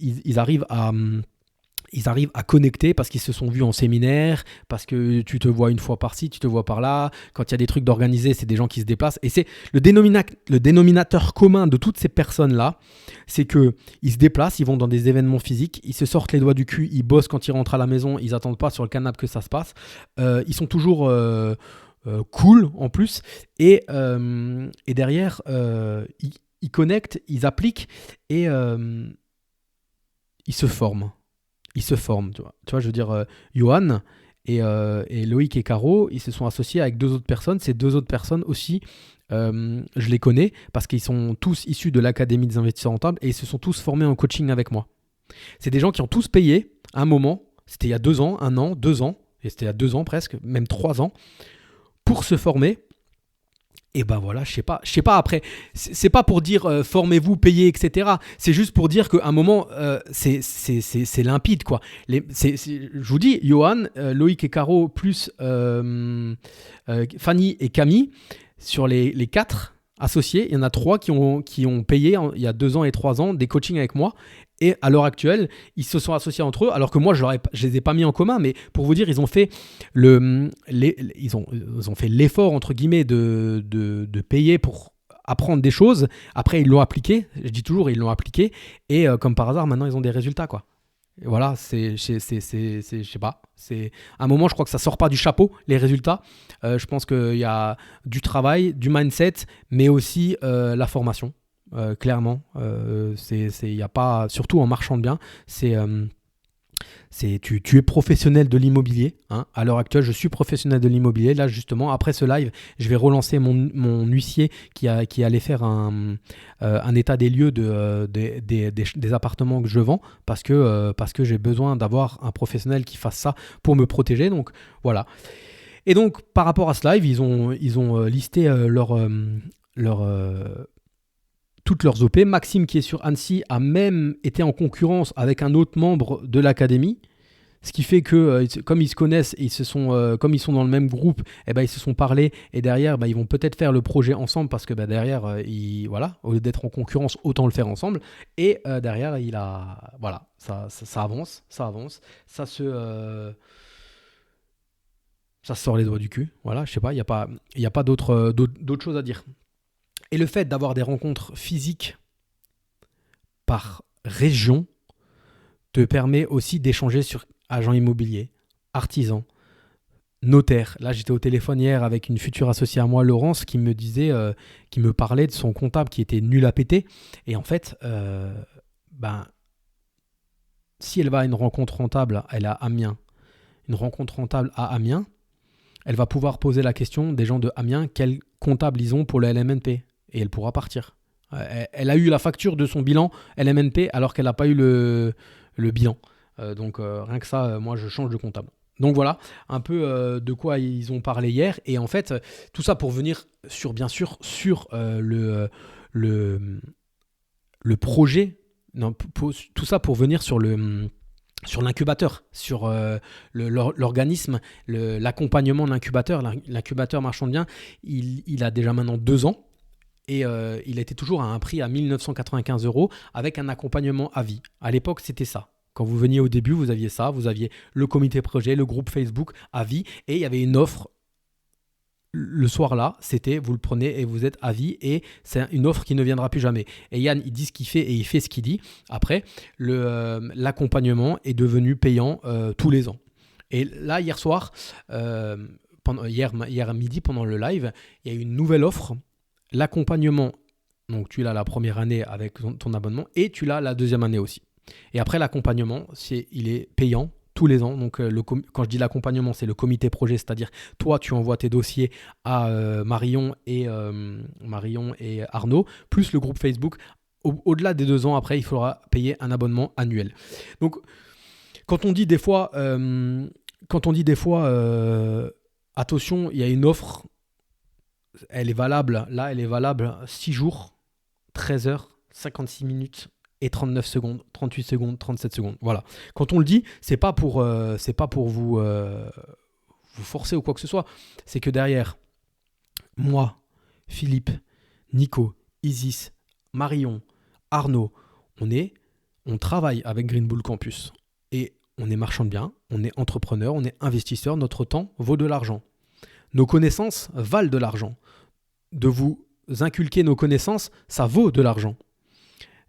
Ils arrivent à connecter parce qu'ils se sont vus en séminaire, parce que tu te vois une fois par-ci, tu te vois par-là. Quand il y a des trucs d'organiser, c'est des gens qui se déplacent. Et c'est le dénominateur commun de toutes ces personnes-là, c'est qu'ils se déplacent, ils vont dans des événements physiques, ils se sortent les doigts du cul, ils bossent quand ils rentrent à la maison, ils n'attendent pas sur le canapé que ça se passe. Ils sont toujours cool en plus. Et derrière, ils connectent, ils appliquent et ils se forment. Tu vois, je veux dire, Johan et Loïc et Caro, ils se sont associés avec 2 autres personnes. Ces 2 autres personnes aussi, je les connais parce qu'ils sont tous issus de l'Académie des investisseurs rentables et ils se sont tous formés en coaching avec moi. C'est des gens qui ont tous payé à un moment, c'était il y a 2 ans, 1 an, 2 ans, et c'était il y a 2 ans presque, même 3 ans, pour se former. Et ben voilà, je sais pas après, c'est pas pour dire formez-vous, payez, etc. C'est juste pour dire qu'à un moment, c'est limpide, quoi. Je vous dis, Johan, Loïc et Caro, plus Fanny et Camille, sur les 4 associés, il y en a 3 qui ont payé il y a 2 ans et 3 ans des coachings avec moi. Et à l'heure actuelle, ils se sont associés entre eux, alors que moi, je les ai pas mis en commun, mais pour vous dire, ils ont fait ils ont fait l'effort, entre guillemets, de payer pour apprendre des choses. Après, ils l'ont appliqué. Je dis toujours, ils l'ont appliqué. Et comme par hasard, maintenant, ils ont des résultats, quoi. Et voilà, je sais pas. À un moment, je crois que ça sort pas du chapeau, les résultats. Je pense qu'il y a du travail, du mindset, mais aussi la formation. Clairement, y a pas, surtout en marchand de biens, tu es professionnel de l'immobilier. Hein. À l'heure actuelle, je suis professionnel de l'immobilier. Là, justement, après ce live, je vais relancer mon huissier qui allait faire un état des lieux des appartements que je vends parce que j'ai besoin d'avoir un professionnel qui fasse ça pour me protéger. Donc, voilà. Et donc, par rapport à ce live, ils ont listé toutes leurs OP. Maxime, qui est sur Annecy, a même été en concurrence avec un autre membre de l'académie. Ce qui fait que, comme ils se connaissent, comme ils sont dans le même groupe, eh ben, ils se sont parlé et derrière, ils vont peut-être faire le projet ensemble parce que derrière, voilà, au lieu d'être en concurrence, autant le faire ensemble. Et derrière, voilà, ça avance, ça se sort les doigts du cul. Voilà, je sais pas, il y a pas d'autres choses à dire. Et le fait d'avoir des rencontres physiques par région te permet aussi d'échanger sur agents immobiliers, artisans, notaires. Là, j'étais au téléphone hier avec une future associée à moi, Laurence, qui me parlait de son comptable qui était nul à péter. Et en fait, si elle va à une rencontre rentable, elle a Amiens, une rencontre rentable à Amiens, elle va pouvoir poser la question des gens de Amiens, quel comptable ils ont pour le LMNP. Et elle pourra partir. Elle a eu la facture de son bilan LMNP alors qu'elle n'a pas eu le bilan. Donc rien que ça, moi je change de comptable. Donc voilà un peu de quoi ils ont parlé hier. Et en fait, tout ça pour venir bien sûr sur le projet. Non, tout ça pour venir sur l'incubateur, sur l'organisme, l'accompagnement de l'incubateur. L'incubateur Marchand de Biens, il a déjà maintenant 2 ans. Et il était toujours à un prix à 1 995 € avec un accompagnement à vie. À l'époque, c'était ça. Quand vous veniez au début, vous aviez ça. Vous aviez le comité projet, le groupe Facebook à vie. Et il y avait une offre. Le soir-là, c'était vous le prenez et vous êtes à vie. Et c'est une offre qui ne viendra plus jamais. Et Yann, il dit ce qu'il fait et il fait ce qu'il dit. Après, l'accompagnement est devenu payant tous les ans. Et là, hier soir, hier à midi, pendant le live, il y a eu une nouvelle offre. L'accompagnement, donc tu l'as la première année avec ton abonnement et tu l'as la deuxième année aussi. Et après l'accompagnement, il est payant tous les ans. Donc quand je dis l'accompagnement, c'est le comité projet, c'est-à-dire toi tu envoies tes dossiers à Marion et Arnaud, plus le groupe Facebook. Au-delà des 2 ans, après, il faudra payer un abonnement annuel. Donc quand on dit des fois, attention, il y a une offre. Elle est valable 6 jours, 13 heures, 56 minutes et 39 secondes, 38 secondes, 37 secondes. Voilà. Quand on le dit, c'est pas pour vous forcer ou quoi que ce soit. C'est que derrière, moi, Philippe, Nico, Isis, Marion, Arnaud, on travaille avec Green Bull Campus. Et on est marchand de biens, on est entrepreneur, on est investisseur. Notre temps vaut de l'argent. Nos connaissances valent de l'argent. De vous inculquer nos connaissances, ça vaut de l'argent.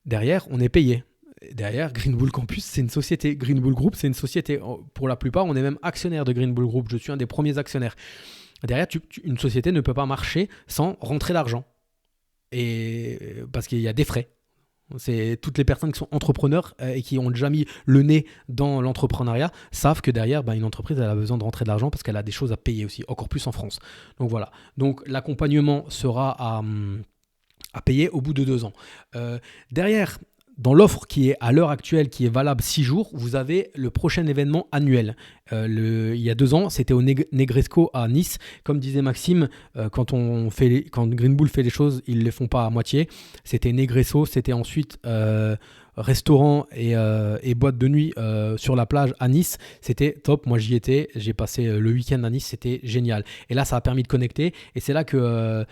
Derrière, on est payé. Derrière, Green Bull Campus, c'est une société. Green Bull Group, c'est une société. Pour la plupart, on est même actionnaire de Green Bull Group. Je suis un des premiers actionnaires. Derrière, une société ne peut pas marcher sans rentrer d'argent. Et parce qu'il y a des frais. C'est toutes les personnes qui sont entrepreneurs et qui ont déjà mis le nez dans l'entrepreneuriat savent que derrière, une entreprise elle a besoin de rentrer de l'argent parce qu'elle a des choses à payer aussi, encore plus en France. Donc voilà. Donc l'accompagnement sera à payer au bout de 2 ans. Derrière, dans l'offre qui est à l'heure actuelle, qui est valable 6 jours, vous avez le prochain événement annuel. Il y a 2 ans, c'était au Negresco à Nice. Comme disait Maxime, quand Green Bull fait les choses, ils ne les font pas à moitié. C'était Negresco, c'était ensuite restaurant et boîte de nuit sur la plage à Nice. C'était top, moi j'y étais. J'ai passé le week-end à Nice, c'était génial. Et là, ça a permis de connecter. Et c'est là que...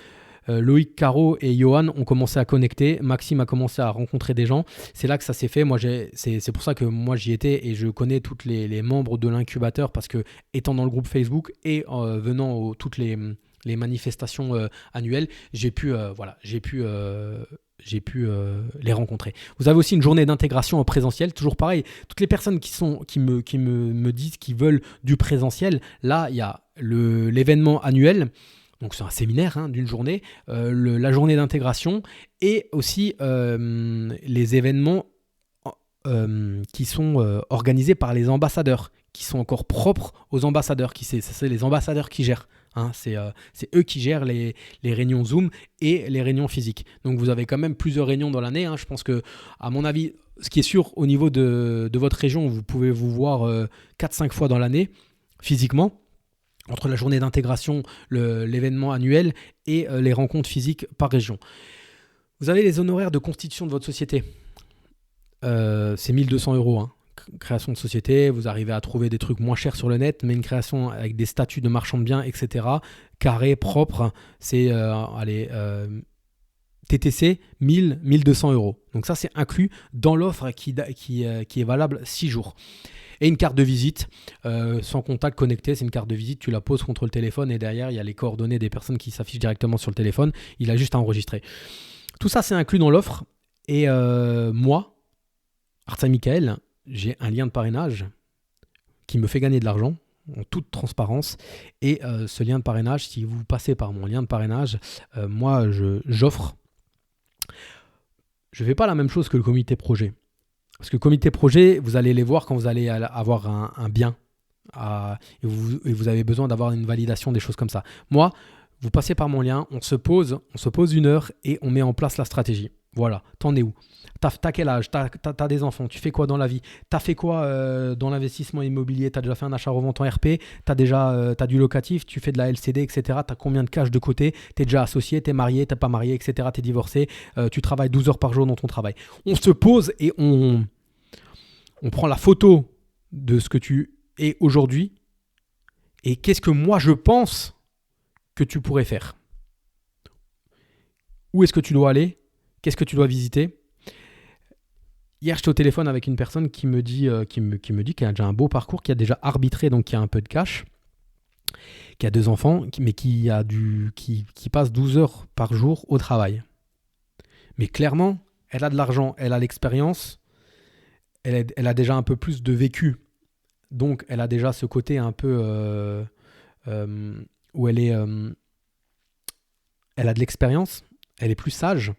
Loïc, Caro et Johan ont commencé à connecter. Maxime a commencé à rencontrer des gens. C'est là que ça s'est fait. C'est pour ça que moi j'y étais et je connais tous les membres de l'incubateur parce que étant dans le groupe Facebook et venant toutes les manifestations annuelles, j'ai pu les rencontrer. Vous avez aussi une journée d'intégration en présentiel. Toujours pareil, toutes les personnes qui me disent qu'ils veulent du présentiel, là il y a l'événement annuel. Donc c'est un séminaire d'une journée, la journée d'intégration et aussi les événements qui sont organisés par les ambassadeurs, qui sont encore propres aux ambassadeurs. C'est les ambassadeurs qui gèrent. C'est eux qui gèrent les réunions Zoom et les réunions physiques. Donc vous avez quand même plusieurs réunions dans l'année. Je pense que, à mon avis, ce qui est sûr au niveau de votre région, vous pouvez vous voir 4-5 fois dans l'année physiquement. Entre la journée d'intégration, l'événement annuel et les rencontres physiques par région. Vous avez les honoraires de constitution de votre société. C'est 1 200 € création de société, vous arrivez à trouver des trucs moins chers sur le net, mais une création avec des statuts de marchand de biens, etc., carré, propre, c'est TTC 1000-1200 euros. Donc ça, c'est inclus dans l'offre qui est valable 6 jours. Et une carte de visite, sans contact connecté, c'est une carte de visite, tu la poses contre le téléphone et derrière, il y a les coordonnées des personnes qui s'affichent directement sur le téléphone. Il a juste à enregistrer. Tout ça, c'est inclus dans l'offre. Et moi, Artsaï Mikael, j'ai un lien de parrainage qui me fait gagner de l'argent en toute transparence. Et ce lien de parrainage, si vous passez par mon lien de parrainage, moi, j'offre. Je ne fais pas la même chose que le comité projet. Parce que le comité projet, vous allez les voir quand vous allez avoir un bien. Et vous avez besoin d'avoir une validation, des choses comme ça. Moi, vous passez par mon lien, on se pose 1 heure et on met en place la stratégie. Voilà, t'en es où ? T'as quel âge ? T'as des enfants ? Tu fais quoi dans la vie ? T'as fait quoi dans l'investissement immobilier ? T'as déjà fait un achat-revente en RP ? T'as du locatif ? Tu fais de la LCD, etc. T'as combien de cash de côté ? T'es déjà associé ? T'es marié ? T'es pas marié, etc. T'es divorcé ? Tu travailles 12 heures par jour dans ton travail. On se pose et on prend la photo de ce que tu es aujourd'hui et qu'est-ce que moi je pense que tu pourrais faire. Où est-ce que tu dois aller ? Qu'est-ce que tu dois visiter ? Hier, j'étais au téléphone avec une personne qui me dit qu'elle a déjà un beau parcours, qui a déjà arbitré, donc qui a un peu de cash, qui a 2 enfants, mais qui passe 12 heures par jour au travail. Mais clairement, elle a de l'argent, elle a l'expérience, elle a déjà un peu plus de vécu. Donc, elle a déjà ce côté un peu où elle a de l'expérience, elle est plus sage.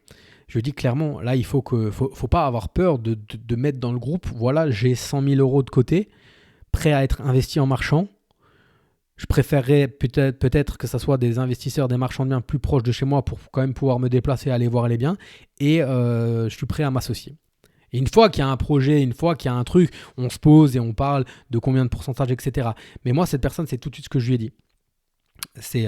Je dis clairement, là, il faut pas avoir peur de mettre dans le groupe, voilà, j'ai 100 000 euros de côté, prêt à être investi en marchand. Je préférerais peut-être que ce soit des investisseurs, des marchands de biens plus proches de chez moi pour quand même pouvoir me déplacer, aller voir les biens. Et je suis prêt à m'associer. Et une fois qu'il y a un projet, une fois qu'il y a un truc, on se pose et on parle de combien de pourcentage, etc. Mais moi, cette personne, c'est tout de suite ce que je lui ai dit. Et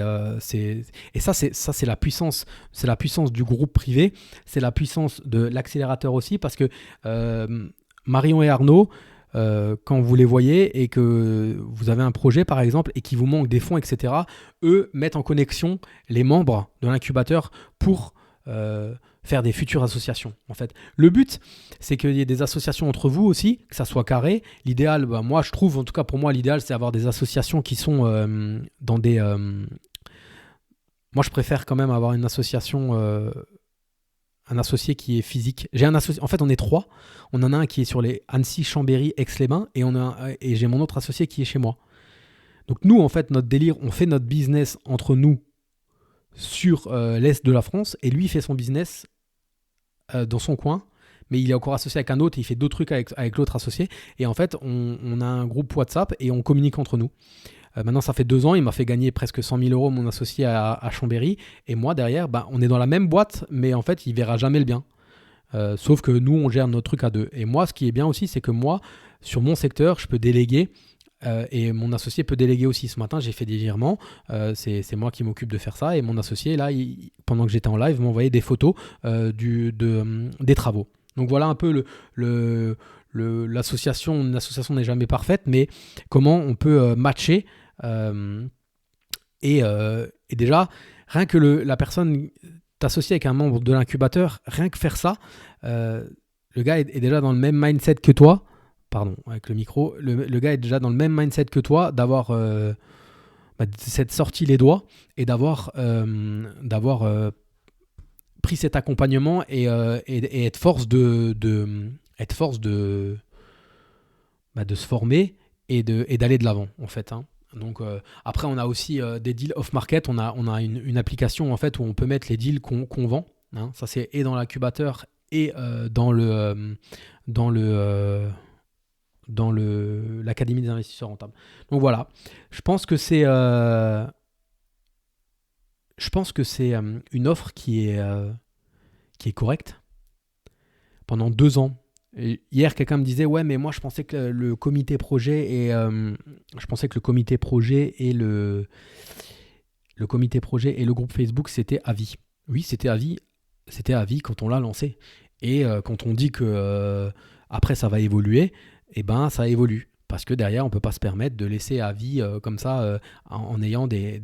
ça, c'est la puissance. C'est la puissance du groupe privé. C'est la puissance de l'accélérateur aussi. Parce que Marion et Arnaud, quand vous les voyez et que vous avez un projet, par exemple, et qu'il vous manque des fonds, etc., eux mettent en connexion les membres de l'incubateur pour faire des futures associations. En fait, le but, c'est qu'il y ait des associations entre vous aussi, que ça soit carré. L'idéal, moi, je trouve, en tout cas pour moi, l'idéal, c'est avoir des associations qui sont dans des... Moi, je préfère quand même avoir une association, un associé qui est physique. En fait, on est 3. On en a un qui est sur les Annecy, Chambéry, Aix-les-Bains, et j'ai mon autre associé qui est chez moi. Donc nous, en fait, notre délire, on fait notre business entre nous sur l'est de la France, et lui fait son business dans son coin, mais il est encore associé avec un autre, et il fait d'autres trucs avec l'autre associé, et en fait on a un groupe WhatsApp et on communique entre nous. Maintenant ça fait 2 ans, il m'a fait gagner presque 100 000 euros mon associé à Chambéry, et moi derrière on est dans la même boîte, mais en fait il verra jamais le bien, sauf que nous on gère notre truc à 2. Et moi ce qui est bien aussi, c'est que moi sur mon secteur je peux déléguer. Et mon associé peut déléguer aussi. Ce matin, j'ai fait des virements. C'est moi qui m'occupe de faire ça. Et mon associé, là, pendant que j'étais en live, m'envoyait des photos des travaux. Donc voilà un peu l'association. Une association n'est jamais parfaite, mais comment on peut matcher. Et déjà, rien que la personne t'associe avec un membre de l'incubateur, rien que faire ça, le gars est déjà dans le même mindset que toi. Pardon, avec le micro, le gars est déjà dans le même mindset que toi, d'avoir cette sortie les doigts et d'avoir pris cet accompagnement et être force de se former et d'aller de l'avant en fait. Hein. Donc après on a aussi des deals off market, on a une application en fait où on peut mettre les deals qu'on vend. Hein. Ça c'est et dans l'incubateur et dans l'Académie des investisseurs rentables. Donc voilà, je pense que c'est une offre qui est correcte. Pendant 2 ans, et hier quelqu'un me disait ouais mais moi je pensais que le comité projet et le comité projet et le groupe Facebook c'était à vie. Oui, c'était à vie quand on l'a lancé. Et quand on dit que après ça va évoluer, et ben ça évolue. Parce que derrière, on ne peut pas se permettre de laisser à vie comme ça en ayant des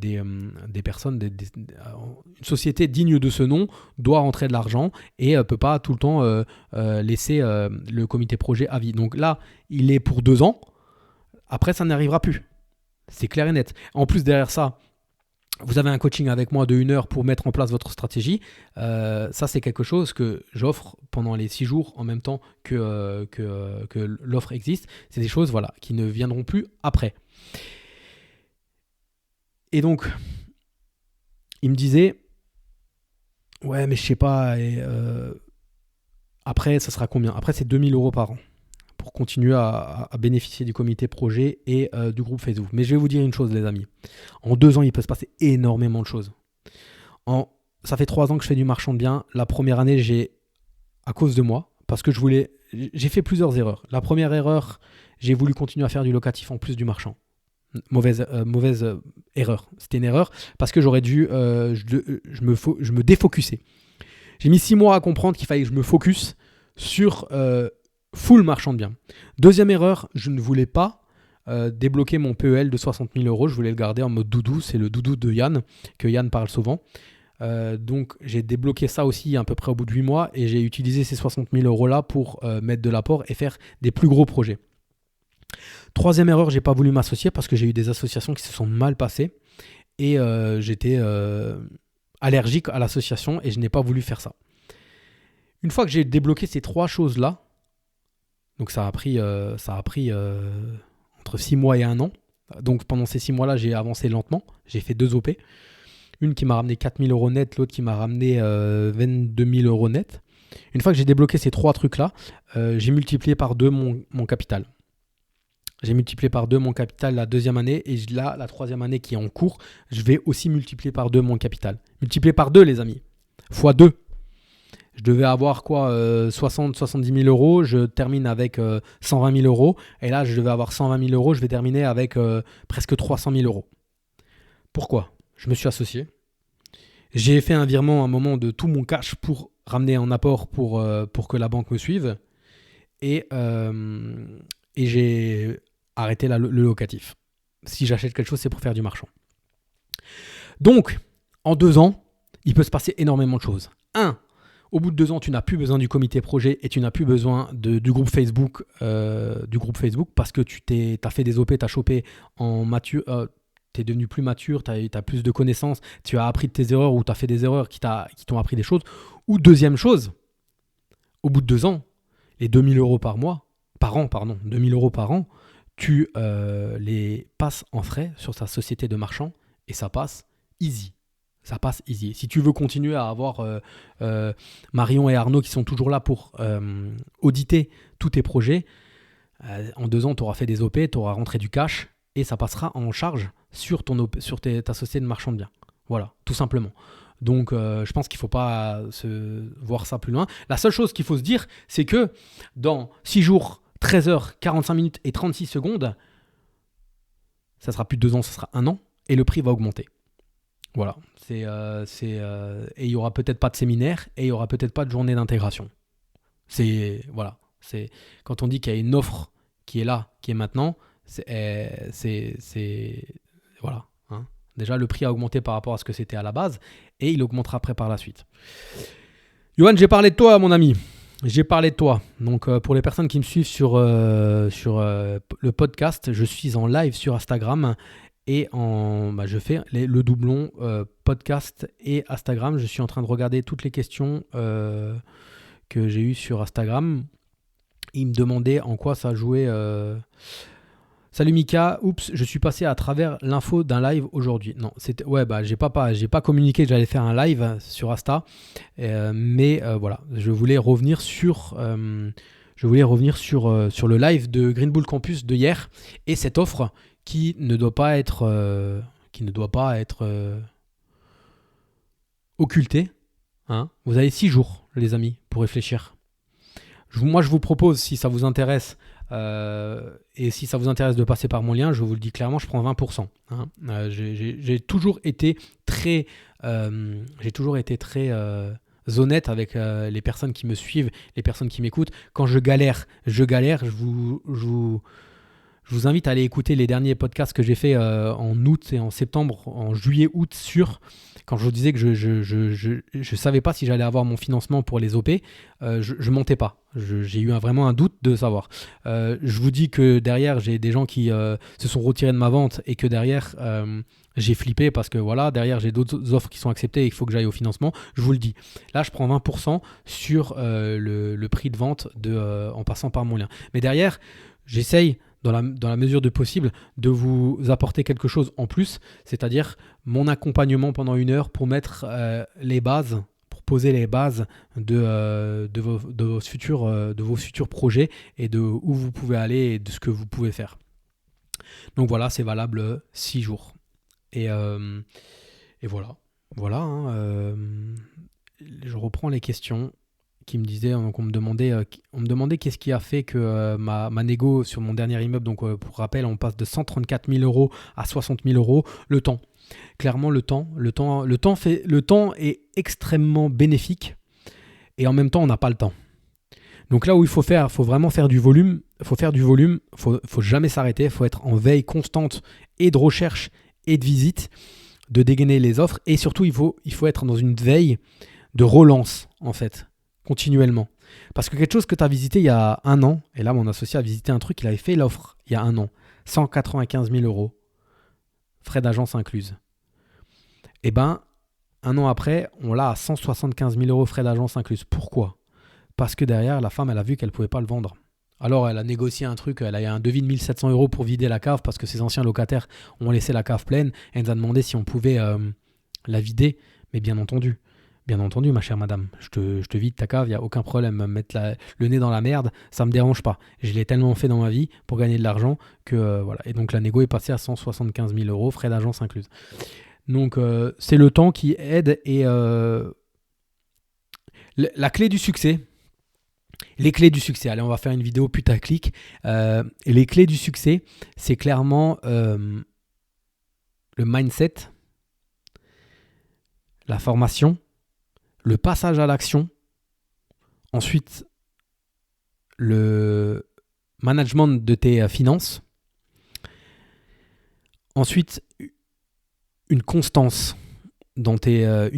personnes, une société digne de ce nom doit rentrer de l'argent et ne peut pas tout le temps laisser le comité projet à vie. Donc là, il est pour 2 ans. Après, ça n'arrivera plus. C'est clair et net. En plus, derrière ça, vous avez un coaching avec moi de 1 heure pour mettre en place votre stratégie. Ça, c'est quelque chose que j'offre pendant les 6 jours en même temps que l'offre existe. C'est des choses qui ne viendront plus après. Et donc, il me disait, ouais, mais je sais pas, après, ça sera combien ? Après, c'est 2 000 € par an pour continuer à bénéficier du comité projet et du groupe Facebook. Mais je vais vous dire une chose, les amis. En 2 ans, il peut se passer énormément de choses. Ça fait 3 ans que je fais du marchand de biens. La première année, à cause de moi, parce que j'ai fait plusieurs erreurs. La première erreur, j'ai voulu continuer à faire du locatif en plus du marchand. Mauvaise erreur. C'était une erreur parce que j'aurais dû, je me défocusser. J'ai mis 6 mois à comprendre qu'il fallait que je me focus sur full marchand de biens. Deuxième erreur, je ne voulais pas débloquer mon PEL de 60 000 €. Je voulais le garder en mode doudou. C'est le doudou de Yann, que Yann parle souvent. Donc j'ai débloqué ça aussi à peu près au bout de 8 mois et j'ai utilisé ces 60 000 € là pour mettre de l'apport et faire des plus gros projets. Troisième erreur, j'ai pas voulu m'associer parce que j'ai eu des associations qui se sont mal passées et j'étais allergique à l'association et je n'ai pas voulu faire ça. Une fois que j'ai débloqué ces 3 choses-là, donc ça a pris entre 6 mois et 1 an. Donc pendant ces 6 mois-là, j'ai avancé lentement. J'ai fait 2 OP. Une qui m'a ramené 4 000 € net, l'autre qui m'a ramené 22 000 € net. Une fois que j'ai débloqué ces 3 trucs-là, j'ai multiplié par 2 mon capital. J'ai multiplié par 2 mon capital la 2e année et là, la 3e année qui est en cours, je vais aussi multiplier par 2 mon capital. Multiplier par 2, les amis. Fois 2. Je devais avoir 70 000 €. Je termine avec 120 000 €. Et là, je devais avoir 120 000 €. Je vais terminer avec presque 300 000 €. Pourquoi ? Je me suis associé. J'ai fait un virement à un moment de tout mon cash pour ramener en apport pour que la banque me suive. Et j'ai arrêté le locatif. Si j'achète quelque chose, c'est pour faire du marchand. Donc, en 2 ans, il peut se passer énormément de choses. 1. Au bout de 2 ans, tu n'as plus besoin du comité projet et tu n'as plus besoin du groupe Facebook parce que tu as fait des OP, tu as chopé en mature, tu es devenu plus mature, tu as plus de connaissances, tu as appris de tes erreurs ou tu as fait des erreurs qui t'ont appris des choses. Ou deuxième chose, au bout de 2 ans, les 2 000 € par an, 2 000 € par an, tu les passes en frais sur ta société de marchand et ça passe easy. Ça passe easy. Si tu veux continuer à avoir Marion et Arnaud qui sont toujours là pour auditer tous tes projets, en 2 ans, tu auras fait des OP, tu auras rentré du cash et ça passera en charge sur ta société de marchand de biens. Voilà, tout simplement. Donc, je pense qu'il ne faut pas voir ça plus loin. La seule chose qu'il faut se dire, c'est que dans 6 jours, 13 heures, 45 minutes et 36 secondes, ça sera plus de 2 ans, ça sera 1 an et le prix va augmenter. Voilà, et il n'y aura peut-être pas de séminaire et il n'y aura peut-être pas de journée d'intégration. Voilà, quand on dit qu'il y a une offre qui est là, qui est maintenant, voilà. Hein. Déjà, le prix a augmenté par rapport à ce que c'était à la base et il augmentera après par la suite. Johan, j'ai parlé de toi, mon ami. J'ai parlé de toi. Donc, pour les personnes qui me suivent sur le podcast, je suis en live sur Instagram. Et je fais le doublon podcast et Instagram. Je suis en train de regarder toutes les questions que j'ai eues sur Instagram. Il me demandait en quoi ça jouait. Salut Mika, oups, je suis passé à travers l'info d'un live aujourd'hui. Non, j'ai pas communiqué que j'allais faire un live sur Insta, mais voilà, je voulais revenir sur le live de Green Bull Campus de hier et cette offre qui ne doit pas être occultée. Hein. Vous avez 6 jours, les amis, pour réfléchir. Moi, je vous propose, si ça vous intéresse, et si ça vous intéresse de passer par mon lien, je vous le dis clairement, je prends 20%. Hein. J'ai toujours été très honnête avec les personnes qui me suivent, les personnes qui m'écoutent. Quand je galère. Je vous invite à aller écouter les derniers podcasts que j'ai fait en août et en septembre, en juillet, août quand je vous disais que je savais pas si j'allais avoir mon financement pour les OP, je montais pas. J'ai eu vraiment un doute de savoir. Je vous dis que derrière, j'ai des gens qui se sont retirés de ma vente et que derrière, j'ai flippé parce que voilà, derrière, j'ai d'autres offres qui sont acceptées et il faut que j'aille au financement. Je vous le dis. Là, je prends 20% sur le prix de vente en passant par mon lien. Mais derrière, j'essaye dans la mesure du possible, de vous apporter quelque chose en plus, c'est-à-dire mon accompagnement pendant 1 heure pour mettre les bases, pour poser les bases de vos futurs projets et de où vous pouvez aller et de ce que vous pouvez faire. Donc voilà, c'est valable 6 jours. Et voilà. Voilà. Je reprends les questions qui me disaient, donc on me demandait qu'est-ce qui a fait que ma négo sur mon dernier immeuble, donc pour rappel, on passe de 134 000 euros à 60 000 euros, le temps. Clairement, le temps est extrêmement bénéfique et en même temps, on n'a pas le temps. Donc là où il faut vraiment faire du volume, faut jamais s'arrêter, il faut être en veille constante et de recherche et de visite, de dégainer les offres et surtout, il faut être dans une veille de relance en fait. Continuellement. Parce que quelque chose que tu as visité il y a 1 an, et là mon associé a visité un truc, il avait fait l'offre il y a 1 an, 195 000 euros, frais d'agence incluses. Et ben, 1 an après, on l'a à 175 000 euros frais d'agence incluses. Pourquoi ? Parce que derrière, la femme, elle a vu qu'elle ne pouvait pas le vendre. Alors elle a négocié un truc, elle a eu un devis de 1 700 euros pour vider la cave parce que ses anciens locataires ont laissé la cave pleine. Elle nous a demandé si on pouvait la vider, mais bien entendu, ma chère madame, je te vide ta cave, il n'y a aucun problème. Mettre le nez dans la merde, ça ne me dérange pas. Je l'ai tellement fait dans ma vie pour gagner de l'argent que voilà. Et donc la négo est passée à 175 000 euros, frais d'agence inclus. Donc c'est le temps qui aide et la clé du succès. Les clés du succès, allez, on va faire une vidéo putaclic. Les clés du succès, c'est clairement le mindset, la formation, le passage à l'action, ensuite le management de tes finances, ensuite une constance dans ta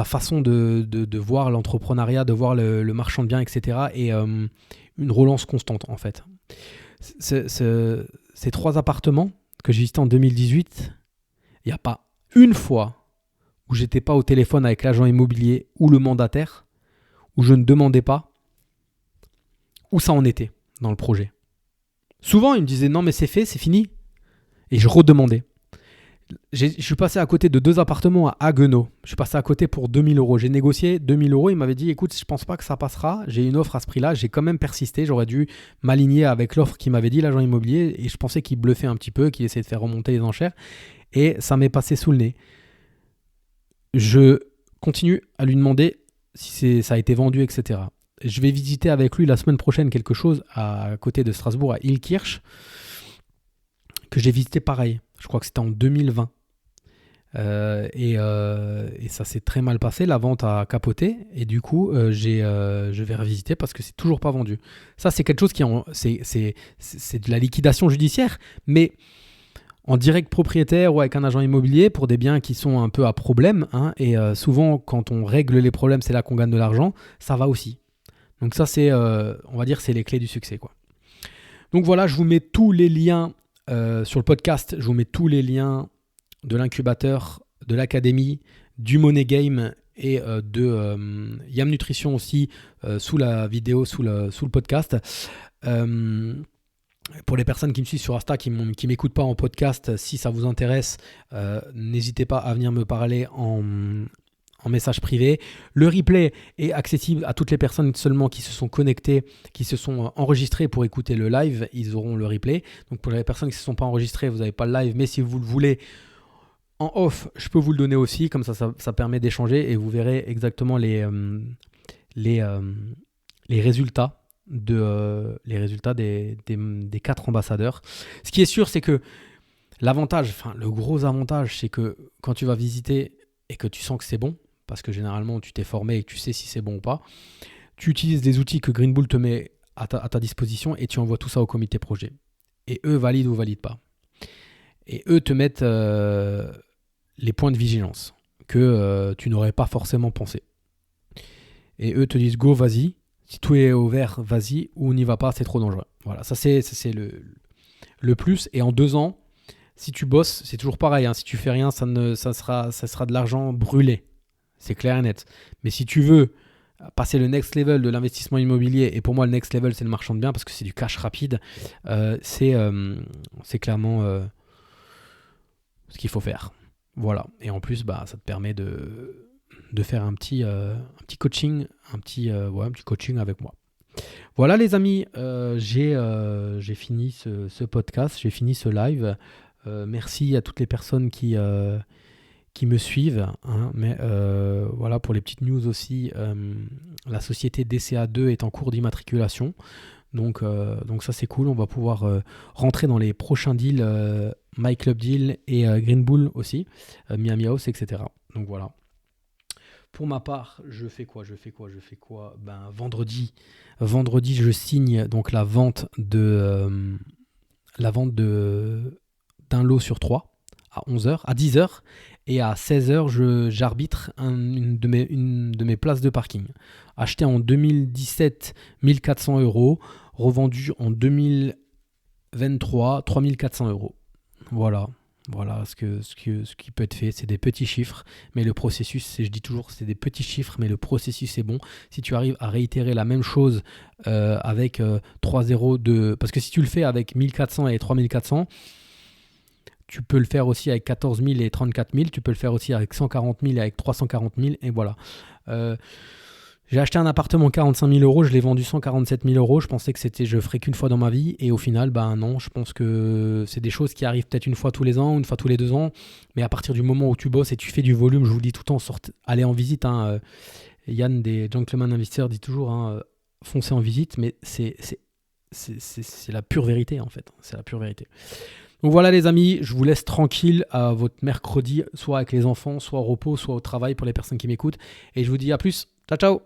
façon de voir l'entrepreneuriat, de voir le marchand de biens, etc. Et une relance constante en fait. Ces 3 appartements que j'ai visités en 2018, il n'y a pas une fois où j'étais pas au téléphone avec l'agent immobilier ou le mandataire, où je ne demandais pas où ça en était dans le projet. Souvent, ils me disaient non mais c'est fait, c'est fini. Et je redemandais. Je suis passé à côté de 2 appartements à Haguenau. Je suis passé à côté pour 2 000 euros. J'ai négocié 2 000 euros. Il m'avait dit écoute, je pense pas que ça passera. J'ai une offre à ce prix-là. J'ai quand même persisté. J'aurais dû m'aligner avec l'offre qu'il m'avait dit l'agent immobilier. Et je pensais qu'il bluffait un petit peu, qu'il essayait de faire remonter les enchères. Et ça m'est passé sous le nez. Je continue à lui demander si ça a été vendu, etc. Je vais visiter avec lui la semaine prochaine quelque chose à côté de Strasbourg, à Illkirch, que j'ai visité pareil. Je crois que c'était en 2020. Et ça s'est très mal passé. La vente a capoté. Et du coup, je vais revisiter parce que c'est toujours pas vendu. Ça, c'est quelque chose c'est de la liquidation judiciaire. Mais en direct propriétaire ou avec un agent immobilier pour des biens qui sont un peu à problème. Et souvent, quand on règle les problèmes, c'est là qu'on gagne de l'argent. Ça va aussi. Donc ça, on va dire, c'est les clés du succès, quoi. Donc voilà, je vous mets tous les liens sur le podcast. Je vous mets tous les liens de l'incubateur, de l'académie, du Money Game et de Yam Nutrition aussi sous la vidéo, sous le podcast. Pour les personnes qui me suivent sur Insta, qui m'écoutent pas en podcast, si ça vous intéresse, n'hésitez pas à venir me parler en message privé. Le replay est accessible à toutes les personnes seulement qui se sont connectées, qui se sont enregistrées pour écouter le live. Ils auront le replay. Donc pour les personnes qui ne se sont pas enregistrées, vous n'avez pas le live. Mais si vous le voulez en off, je peux vous le donner aussi. Comme ça permet d'échanger et vous verrez exactement les résultats des 4 ambassadeurs. Ce qui est sûr, c'est que le gros avantage, c'est que quand tu vas visiter et que tu sens que c'est bon, parce que généralement tu t'es formé et tu sais si c'est bon ou pas. Tu utilises des outils que Green Bull te met à ta disposition et tu envoies tout ça au comité projet. Et eux valident ou valident pas. Et eux te mettent les points de vigilance que tu n'aurais pas forcément pensé. Et eux te disent go, vas-y. Si tout est au vert, vas-y. Ou n'y va pas, c'est trop dangereux. Voilà, ça c'est le plus. Et en 2 ans, si tu bosses, c'est toujours pareil. Si tu fais rien, ça sera de l'argent brûlé. C'est clair et net. Mais si tu veux passer le next level de l'investissement immobilier, et pour moi le next level c'est le marchand de biens parce que c'est du cash rapide, c'est clairement ce qu'il faut faire. Voilà. Et en plus, ça te permet de faire un petit coaching, un petit coaching avec moi. Voilà les amis, j'ai fini ce podcast, j'ai fini ce live. Merci à toutes les personnes qui me suivent. Mais voilà, pour les petites news aussi, la société DCA2 est en cours d'immatriculation. Donc ça c'est cool, on va pouvoir rentrer dans les prochains deals, My Club Deal et Green Bull aussi, Miami House, etc. Donc voilà. Pour ma part, je fais quoi ? Vendredi, je signe donc la vente d'un lot sur 3 à 11h, à 10h, et à 16h, j'arbitre une de mes places de parking. Acheté en 2017, 1400 €, revendu en 2023, 3400 €. Voilà ce qui peut être fait. C'est des petits chiffres, mais le processus, je dis toujours, c'est des petits chiffres, mais le processus est bon. Si tu arrives à réitérer la même chose avec 3 0 parce que si tu le fais avec 1400 et 3400, tu peux le faire aussi avec 14 000 et 34 000, tu peux le faire aussi avec 140 000 et avec 340 000, et voilà. J'ai acheté un appartement 45 000 €, je l'ai vendu 147 000 €. Je pensais que je ferais qu'une fois dans ma vie. Et au final, non, je pense que c'est des choses qui arrivent peut-être une fois tous les ans, une fois tous les 2 ans. Mais à partir du moment où tu bosses et tu fais du volume, je vous le dis tout le temps, allez en visite. Yann des Gentleman Investisseurs dit toujours, foncez en visite. Mais c'est la pure vérité en fait. C'est la pure vérité. Donc voilà les amis, je vous laisse tranquille à votre mercredi, soit avec les enfants, soit au repos, soit au travail pour les personnes qui m'écoutent. Et je vous dis à plus. Ciao, ciao.